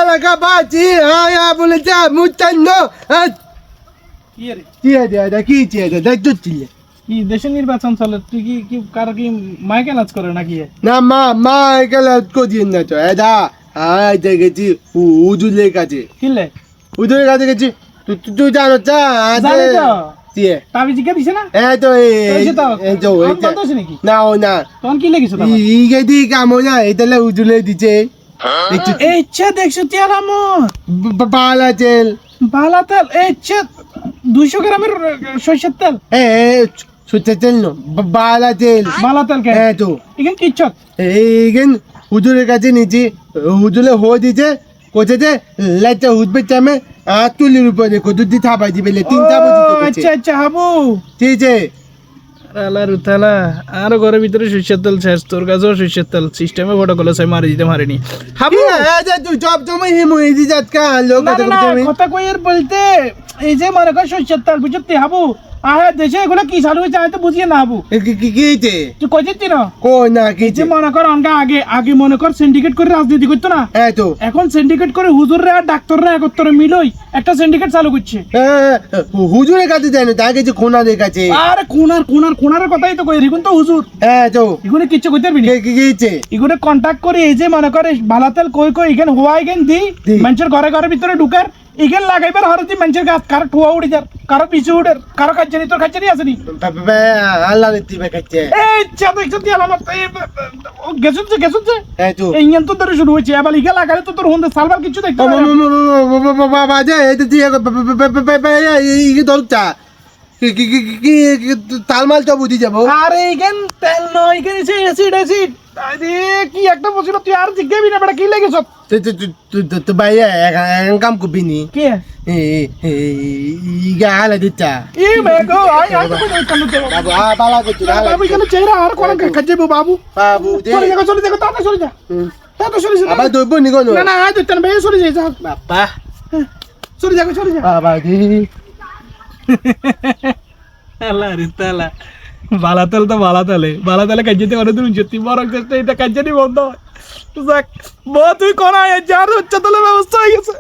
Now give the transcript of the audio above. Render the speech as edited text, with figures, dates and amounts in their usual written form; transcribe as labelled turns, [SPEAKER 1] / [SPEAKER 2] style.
[SPEAKER 1] লাগা বাজি আয়া বলে যা মুচান্ন
[SPEAKER 2] কি রে
[SPEAKER 1] কি দে কি চেয়ে দেখ দিচ্ছিলে
[SPEAKER 2] কি দেশের নির্বাচন চলে তুই কি কি কারো কি মাইকেল আজ করে নাকি
[SPEAKER 1] না মা এগুলা কোদিন না তো এদা আয় দেখেছি উজুলের কাছে
[SPEAKER 2] কিলে
[SPEAKER 1] উজুলের কাছে গেছি তুই জানো চা
[SPEAKER 2] জানি তো
[SPEAKER 1] দিয়ে
[SPEAKER 2] তাবি জিজ্ঞা দিছে না
[SPEAKER 1] এই তো
[SPEAKER 2] হয়েছে তো?
[SPEAKER 1] এই তো
[SPEAKER 2] আমি বলতে আছি নাকি?
[SPEAKER 1] না ও না
[SPEAKER 2] তখন কি লেগেছে
[SPEAKER 1] ইগে দি কামো না এটালে উজুলে দিছে
[SPEAKER 2] এই ইচ্ছা দেখছো তেল আমার
[SPEAKER 1] বালা তেল
[SPEAKER 2] বালা তেল এই ইচ্ছা 200 গ্রামের সরষের তেল
[SPEAKER 1] সত্যি তেল নো বালা তেল
[SPEAKER 2] বালা তেল কে
[SPEAKER 1] হ্যাঁ তো
[SPEAKER 2] এখান কিচ্ছত
[SPEAKER 1] এইখান হুজুরের কাছে নিচে হুজুরে হো দিছে কোথাতে লাইটটা উঠবে টাইমে আর তুলির উপরে কত দি থাপাই দিবে তিনটা বুঝি তো
[SPEAKER 2] আচ্ছা আচ্ছা হাবু
[SPEAKER 1] ঠিক আছে
[SPEAKER 2] আলা রুতালা আর ঘরের ভিতরে সরষের তেল শেষ তোর কাছেও সরষের তেল সিস্টেমে বড় কলে সাই মারি দিতে মারিনি হাবু
[SPEAKER 1] তুই জব জমা হিম হয়ে দি যাতকা লোক
[SPEAKER 2] কথা কই এর বলতে এই যে মনে কর সরষের তেল বুঝতে হাবু আহে দেশে এগুলো কি চালু হয়েছে আমি তো বুঝিয়ে না হাবু
[SPEAKER 1] কি হইছে
[SPEAKER 2] তুই কইছিস না
[SPEAKER 1] কই না কি
[SPEAKER 2] যে মনে কর অনকা আগে মনে কর সিন্ডিকেট করে রাজনীতি করতো না
[SPEAKER 1] হ্যাঁ তো
[SPEAKER 2] এখন সিন্ডিকেট করে হুজুররা আর ডাক্তাররা একত্রে মিলই একটা সিন্ডিকেট চালু করছে
[SPEAKER 1] হুজুরের কাছে যায় না তাকে যে কোনাদের কাছে
[SPEAKER 2] আরে কোনার কথাই তো কই রিগুন তো হুজুর
[SPEAKER 1] হ্যাঁ তো
[SPEAKER 2] এগুলো কিচ্ছু কইতে পারবি না
[SPEAKER 1] কি হইছে
[SPEAKER 2] এগুলো কন্টাক্ট করে এই যে মনে করে বালাতেল কই এখানে হওয়াই গেন দি মানুষের ঘরে ভিতরে ঢুকার এখানে লাগাইবার হরতি মানুষের গাছ কারো ঠুয়া উড়ি যার কারো পিছু উড়ের কারো কাচ্চানি তোর কাচ্চানি আসেনি
[SPEAKER 1] আল্লাহ দিবে কাছে
[SPEAKER 2] এই চা দেখছো তুই আমার গেছুন যে
[SPEAKER 1] হ্যাঁ তো
[SPEAKER 2] এই তো ধরে শুরু হয়েছে এবার ইগা লাগালে তো তোর হন্দে সালবার কিছু দেখতে পাবে না।
[SPEAKER 1] বাবা যে এটা দিয়ে ইগে দলটা কি তালমাল তো বুঝি যাবো
[SPEAKER 2] আরে এখান তেল নয় এখানে সে অ্যাসিড আরে কি একটা বসিল তুই আর জিজ্ঞাবি না বেটা কি লেগেছ
[SPEAKER 1] তো ভাই কাম করবি নি
[SPEAKER 2] কি
[SPEAKER 1] ইগা হালা দিচ্ছা
[SPEAKER 2] এই মেগো আই তো কই কাম তো
[SPEAKER 1] বাবু বালা করছি
[SPEAKER 2] বাবু এখানে চেহারা আর কোন খাজেবো বাবু
[SPEAKER 1] বাবু
[SPEAKER 2] চলে যা তাড়াতাড়ি চলে যা
[SPEAKER 1] আবার দইব নি কোন
[SPEAKER 2] না আয় তো তেন ভাই চলে যা
[SPEAKER 1] বাবা
[SPEAKER 2] চলে যা
[SPEAKER 1] বাবা দি
[SPEAKER 2] আল্লাহ রে তালা বালাতালে কাজতে করে তুমি সত্যি বড় চেষ্টা এটা কাজে বন্ধ হয় যাক তুই কোন যার হচ্ছে তাহলে ব্যবস্থা হয়ে গেছে